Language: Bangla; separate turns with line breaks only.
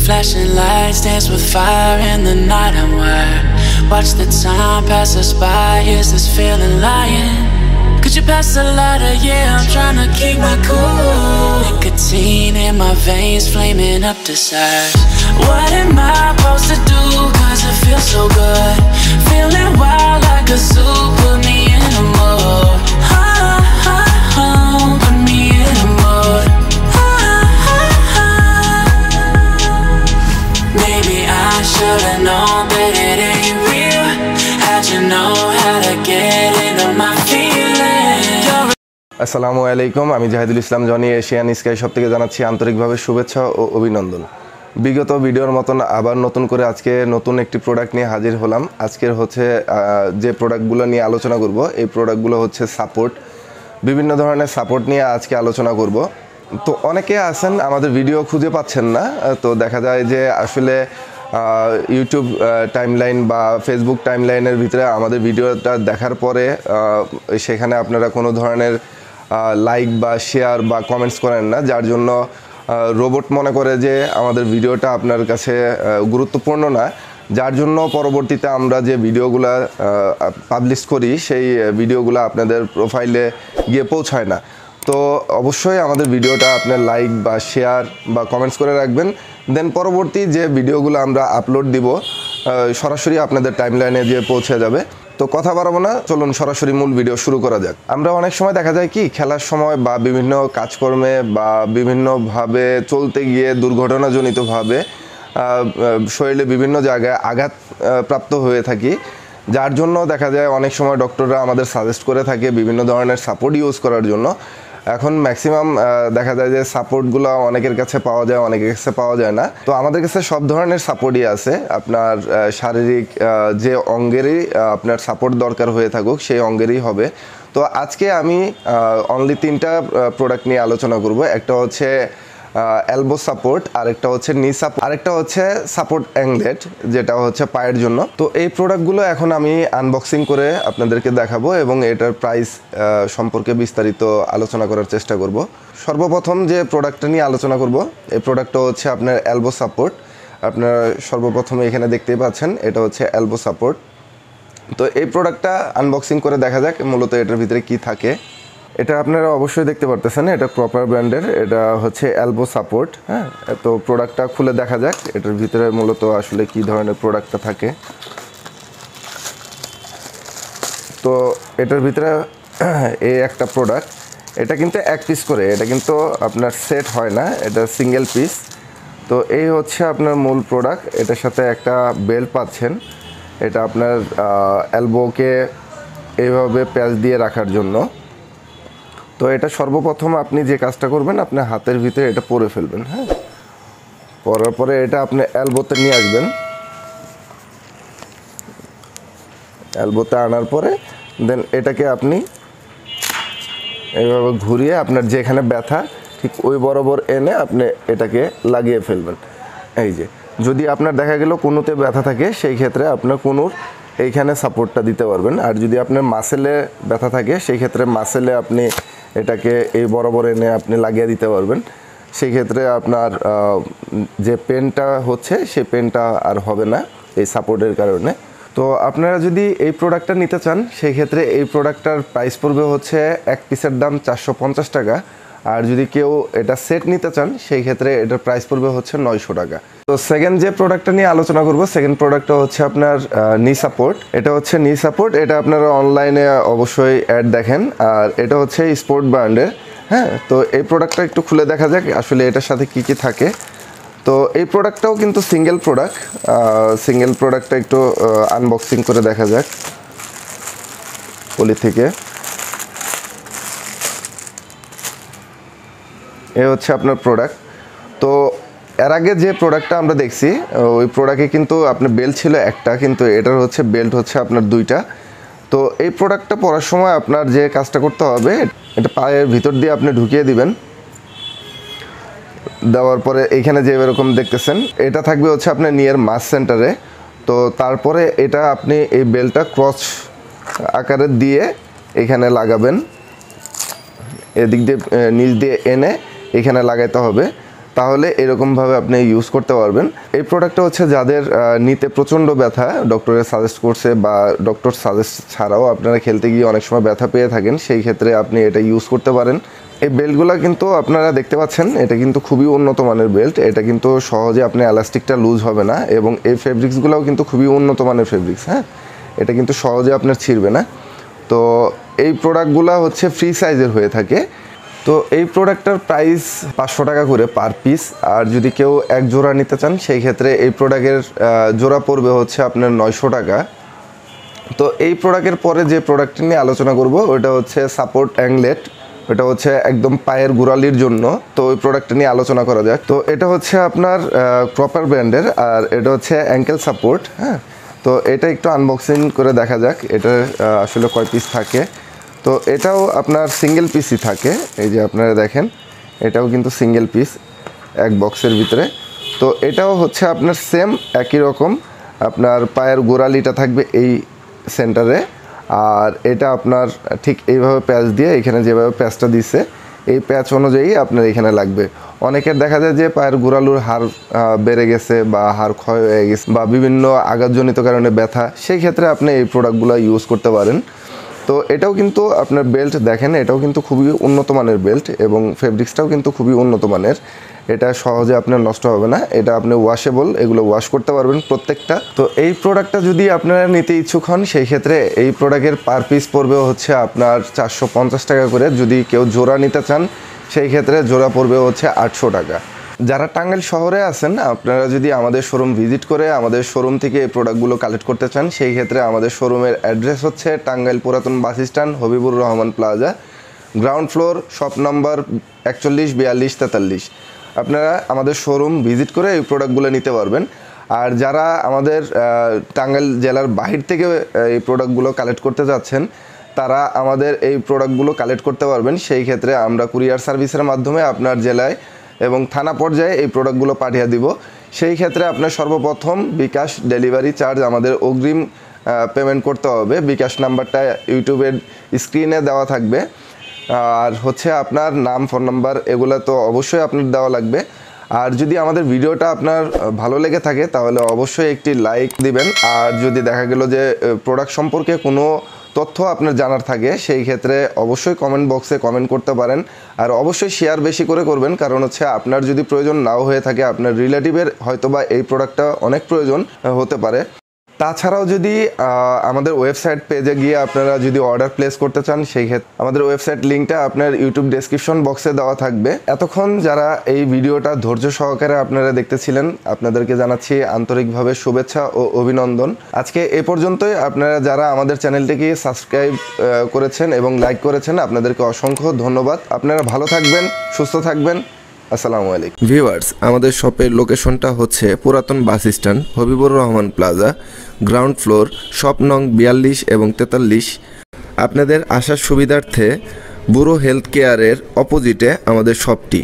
flashing lights dance with fire in the night. I'm wired. Watch the time pass us by. Is this feeling lying? Could you pass the lighter? Yeah, I'm trying to keep my cool. Nicotine in my veins, flaming up desires. What am I supposed to do? Cause it feels so good. Feeling wild like a zoo. Put me in a mood. Put me in a mood. Maybe I should've known that it ain't real. How'd you know how to get into my feelings?
আসসালামু আলাইকুম, আমি জাহিদুল ইসলাম জনি, এশিয়ান স্কাই শপ থেকে জানাচ্ছি আন্তরিকভাবে শুভেচ্ছা ও অভিনন্দন। বিগত ভিডিওর মতন আবার নতুন করে আজকে নতুন একটি প্রোডাক্ট নিয়ে হাজির হলাম। আজকের হচ্ছে যে প্রোডাক্টগুলো নিয়ে আলোচনা করব, এই প্রোডাক্টগুলো হচ্ছে সাপোর্ট। বিভিন্ন ধরনের সাপোর্ট নিয়ে আজকে আলোচনা করব। তো অনেকে আছেন আমাদের ভিডিও খুঁজে পাচ্ছেন না, তো দেখা যায় যে আসলে ইউটিউব টাইমলাইন বা ফেসবুক টাইমলাইনের ভিতরে আমাদের ভিডিওটা দেখার পরে সেখানে আপনারা কোনো ধরনের লাইক বা শেয়ার বা কমেন্টস করেন না, যার জন্য রোবট মনে করে যে আমাদের ভিডিওটা আপনার কাছে গুরুত্বপূর্ণ না, যার জন্য পরবর্তীতে আমরা যে ভিডিওগুলো পাবলিশ করি সেই ভিডিওগুলো আপনাদের প্রোফাইলে গিয়ে পৌঁছায় না। তো অবশ্যই আমাদের ভিডিওটা আপনার লাইক বা শেয়ার বা কমেন্টস করে রাখবেন, দেন পরবর্তী যে ভিডিওগুলো আমরা আপলোড দিব সরাসরি আপনাদের টাইমলাইনে গিয়ে পৌঁছে যাবে। তো কথা বাড়াবো না, চলুন সরাসরি মূল ভিডিও শুরু করা যাক। আমরা অনেক সময় দেখা যায় কি খেলার সময় বা বিভিন্ন কাজকর্মে বা বিভিন্নভাবে চলতে গিয়ে দুর্ঘটনাজনিতভাবে শরীরে বিভিন্ন জায়গায় আঘাত প্রাপ্ত হয়ে থাকি, যার জন্য দেখা যায় অনেক সময় ডক্টররা আমাদের সাজেস্ট করে থাকে বিভিন্ন ধরনের সাপোর্ট ইউজ করার জন্য। এখন ম্যাক্সিমাম দেখা যায় যে সাপোর্টগুলো অনেকের কাছে পাওয়া যায়, অনেকের কাছে পাওয়া যায় না। তো আমাদের কাছে সব ধরনের সাপোর্টই আছে, আপনার শারীরিক যে অঙ্গেরই আপনার সাপোর্ট দরকার হয়ে থাকুক সেই অঙ্গেরই হবে। তো আজকে আমি অনলি 3টা প্রোডাক্ট নিয়ে আলোচনা করব। একটা হচ্ছে এলবো সাপোর্ট, আরেকটা হচ্ছে নি সাপোর্ট, আরেকটা হচ্ছে সাপোর্ট অ্যাংলেট যেটা হচ্ছে পায়ের জন্য। তো এই প্রোডাক্টগুলো এখন আমি আনবক্সিং করে আপনাদেরকে দেখাবো এবং এটার প্রাইস সম্পর্কে বিস্তারিত আলোচনা করার চেষ্টা করব। সর্বপ্রথম যে প্রোডাক্টটা নিয়ে আলোচনা করব, এই প্রোডাক্টটা হচ্ছে আপনার এলবো সাপোর্ট। আপনারা সর্বপ্রথমে এখানে দেখতেই পাচ্ছেন এটা হচ্ছে এলবো সাপোর্ট। তো এই প্রোডাক্টটা আনবক্সিং করে দেখা যাক মূলত এটার ভিতরে কি থাকে। এটা আপনারা অবশ্যই দেখতে পারতেছেন, এটা প্রপার ব্র্যান্ডের, এটা হচ্ছে এলবো সাপোর্ট। হ্যাঁ, তো প্রোডাক্টটা খুলে দেখা যাক এটার ভিতরে মূলত আসলে কি ধরনের প্রোডাক্টটা থাকে। তো এটার ভিতরে এই একটা প্রোডাক্ট, এটা কিন্তু এক পিস করে, এটা কিন্তু আপনার সেট হয় না, এটা সিঙ্গেল পিস। তো এই হচ্ছে আপনার মূল প্রোডাক্ট। এটার সাথে একটা বেল্ট পাচ্ছেন, এটা আপনার এলবোকে এইভাবে প্যাচ দিয়ে রাখার জন্য। তো এটা সর্বপ্রথম আপনি যে কাজটা করবেন, আপনি হাতের ভিতরে এটা পরে ফেলবেন। হ্যাঁ, পরার পরে এটা আপনি এলবোতে নিয়ে আসবেন। এলবোতে আনার পরে দেন এটাকে আপনি এইভাবে ঘুরিয়ে আপনার যেখানে ব্যথা ঠিক ওই বরাবর এনে আপনি এটাকে লাগিয়ে ফেলবেন। এই যে যদি আপনার দেখা গেল কোনোতে ব্যথা থাকে সেই ক্ষেত্রে আপনার কোনোর এইখানে সাপোর্টটা দিতে পারবেন, আর যদি আপনার মাসেলে ব্যথা থাকে সেই ক্ষেত্রে মাসেলে আপনি এটাকে এই বরাবর এনে আপনি লাগিয়ে দিতে পারবেন। সেই ক্ষেত্রে আপনার যে পেনটা হচ্ছে সেই পেনটা আর হবে না এই সাপোর্টের কারণে। তো আপনারা যদি এই প্রোডাক্টটা নিতে চান সেই ক্ষেত্রে এই প্রোডাক্টটার প্রাইস পড়বে হচ্ছে এক পিসের দাম 450 টাকা, আর যদি কেউ এটা সেট নিতে চান সেই ক্ষেত্রে এটার প্রাইস পড়বে হচ্ছে 900 টাকা। তো সেকেন্ড যে প্রোডাক্টটা নিয়ে আলোচনা করব, সেকেন্ড প্রোডাক্টটা হচ্ছে আপনার নি সাপোর্ট। এটা হচ্ছে নি সাপোর্ট, এটা আপনারা অনলাইনে অবশ্যই অ্যাড দেখেন, আর এটা হচ্ছে স্পোর্ট ব্র্যান্ডের। হ্যাঁ, তো এই প্রোডাক্টটা একটু খুলে দেখা যাক আসলে এটার সাথে কি কি থাকে। তো এই প্রোডাক্টটাও কিন্তু সিঙ্গেল প্রোডাক্ট, সিঙ্গেল প্রোডাক্টটা একটু আনবক্সিং করে দেখা যাক পলি থেকে। এ হচ্ছে আপনার প্রোডাক্ট। তো এর আগে যে প্রোডাক্টটা আমরা দেখছি ওই প্রোডাক্টে কিন্তু আপনার বেল্ট ছিল একটা, কিন্তু এটার হচ্ছে বেল্ট হচ্ছে আপনার 2টা। তো এই প্রোডাক্টটা পরার সময় আপনার যে কাজটা করতে হবে, এটা পায়ের ভিতর দিয়ে আপনি ঢুকিয়ে দিবেন। দেওয়ার পরে এইখানে যে এরকম দেখতেছেন এটা থাকবে হচ্ছে আপনার নিয়ার মাস সেন্টারে। তো তারপরে এটা আপনি এই বেল্টটা ক্রস আকারে দিয়ে এখানে লাগাবেন, এদিক দিয়ে নিচ দিয়ে এনে এখানে লাগাইতে হবে। তাহলে এরকমভাবে আপনি ইউজ করতে পারবেন। এই প্রোডাক্টটা হচ্ছে যাদের নিতে প্রচণ্ড ব্যথা ডক্টরের সাজেস্ট করছে বা ডক্টর সাজেস্ট ছাড়াও আপনারা খেলতে গিয়ে অনেক সময় ব্যথা পেয়ে থাকেন, সেই ক্ষেত্রে আপনি এটা ইউজ করতে পারেন। এই বেল্টগুলো কিন্তু আপনারা দেখতে পাচ্ছেন, এটা কিন্তু খুবই উন্নত মানের বেল্ট। এটা কিন্তু সহজে আপনি এলাস্টিকটা লুজ হবে না এবং এই ফেব্রিক্সগুলোও কিন্তু খুবই উন্নত মানের ফেব্রিক্স। হ্যাঁ, এটা কিন্তু সহজে আপনার ছিঁড়বে না। তো এই প্রোডাক্টগুলো হচ্ছে ফ্রি সাইজের হয়ে থাকে। তো এই প্রোডাক্টটার প্রাইস 500 টাকা করে পার পিস। আর যদি কেউ এক জোড়া নিতে চান সেই ক্ষেত্রে এই প্রোডাক্টের জোড়া পড়বে হচ্ছে আপনার 900 টাকা। তো এই প্রোডাক্টের পরে যে প্রোডাক্টটি নিয়ে আলোচনা করব ওটা হচ্ছে সাপোর্ট অ্যাংলেট। এটা হচ্ছে একদম পায়ের গোড়ালির জন্য। তো ওই প্রোডাক্টটা নিয়ে আলোচনা করা যাক। তো এটা হচ্ছে আপনার প্রপার ব্র্যান্ডের, আর এটা হচ্ছে অ্যাঙ্কেল সাপোর্ট। হ্যাঁ, তো এটা একটু আনবক্সিং করে দেখা যাক এটা আসলে কয় পিস থাকে। তো এটাও আপনার সিঙ্গেল পিসই থাকে, এই যে আপনারা দেখেন এটাও কিন্তু সিঙ্গেল পিস এক বক্সের ভিতরে। তো এটাও হচ্ছে আপনার সেম একই রকম, আপনার পায়ের গোড়ালিটা থাকবে এই সেন্টারে, আর এটা আপনার ঠিক এইভাবে প্যাচ দিয়ে এখানে যেভাবে প্যাচটা দিছে এই প্যাচ অনুযায়ী আপনার এখানে লাগবে। অনেকের দেখা যায় যে পায়ের গোড়ালির হাড় বেড়ে গেছে বা হাড় ক্ষয় হয়ে গেছে বা বিভিন্ন আঘাতজনিত কারণে ব্যথা, সেই ক্ষেত্রে আপনি এই প্রোডাক্টগুলো ইউজ করতে পারেন। তো এটাও কিন্তু আপনার বেল্ট দেখেন, এটাও কিন্তু খুবই উন্নত মানের বেল্ট এবং ফেব্রিক্সটাও কিন্তু খুবই উন্নত মানের। এটা সহজে আপনার নষ্ট হবে না, এটা আপনি ওয়াশেবল, এগুলো ওয়াশ করতে পারবেন প্রত্যেকটা। তো এই প্রোডাক্টটা যদি আপনারা নিতে ইচ্ছুক হন সেই ক্ষেত্রে এই প্রোডাক্টের পার পিস পড়বে হচ্ছে আপনার 450 টাকা করে। যদি কেউ জোড়া নিতে চান সেই ক্ষেত্রে জোড়া পড়বে হচ্ছে 800 টাকা। যারা টাঙ্গাইল শহরে আছেন আপনারা যদি আমাদের শোরুম ভিজিট করে আমাদের শোরুম থেকে এই প্রোডাক্টগুলো কালেক্ট করতে চান সেই ক্ষেত্রে আমাদের শোরুমের অ্যাড্রেস হচ্ছে টাঙ্গাইল পুরাতন bus stand, Habibur Rahman plaza, ground floor, shop number 41 42 43। আপনারা আমাদের শোরুম ভিজিট করে এই প্রোডাক্টগুলো নিতে পারবেন। আর যারা আমাদের টাঙ্গাইল জেলার বাহির থেকে এই প্রোডাক্টগুলো কালেক্ট করতে যাচ্ছেন তারা আমাদের এই প্রোডাক্টগুলো কালেক্ট করতে পারবেন। সেই ক্ষেত্রে আমরা কুরিয়ার সার্ভিসের মাধ্যমে আপনার জেলায় এবং থানা পর্যায়ে এই প্রোডাক্টগুলো পাঠিয়ে দিব। সেই ক্ষেত্রে আপনার সর্বপ্রথম বিকাশ ডেলিভারি চার্জ আমাদের অগ্রিম পেমেন্ট করতে হবে। বিকাশ নাম্বারটা ইউটিউবের স্ক্রিনে দেওয়া থাকবে। আর হচ্ছে আপনার নাম, ফোন নাম্বার এগুলো তো অবশ্যই আপনার দেওয়া লাগবে। আর যদি আমাদের ভিডিওটা আপনার ভালো লেগে থাকে তাহলে অবশ্যই একটি লাইক দিবেন। আর যদি দেখা গেল যে প্রোডাক্ট সম্পর্কে কোনো তথ্য আপনার জানার থাকে সেই ক্ষেত্রে অবশ্যই কমেন্ট বক্সে কমেন্ট করতে পারেন। আর অবশ্যই শেয়ার বেশি করে করবেন, কারণ হচ্ছে আপনার যদি প্রয়োজন নাও হয়ে থাকে আপনার রিলেটিভের হয়তোবা এই প্রোডাক্টটা অনেক প্রয়োজন হতে পারে। তাছাড়াও যদি আমাদের ওয়েবসাইট পেজে গিয়ে আপনারা যদি অর্ডার প্লেস করতে চান সেই ক্ষেত্রে আমাদের ওয়েবসাইট লিঙ্কটা আপনার ইউটিউব ডেসক্রিপশন বক্সে দেওয়া থাকবে। এতক্ষণ যারা এই ভিডিওটা ধৈর্য সহকারে আপনারা দেখতেছিলেন আপনাদেরকে জানাচ্ছি আন্তরিকভাবে শুভেচ্ছা ও অভিনন্দন। আজকে এ পর্যন্তই। আপনারা যারা আমাদের চ্যানেলটিকে সাবস্ক্রাইব করেছেন এবং লাইক করেছেন আপনাদেরকে অসংখ্য ধন্যবাদ। আপনারা ভালো থাকবেন, সুস্থ থাকবেন। আসসালামু আলাইকুম ভিউয়ার্স, আমাদের শপের লোকেশনটা হচ্ছে পুরাতন bus stand, Habibur Rahman plaza, ground floor, shop নং 42 এবং 43। আপনাদের আসার সুবিধার্থে ব্যুরো হেলথ কেয়ারের অপোজিটে আমাদের শপটি।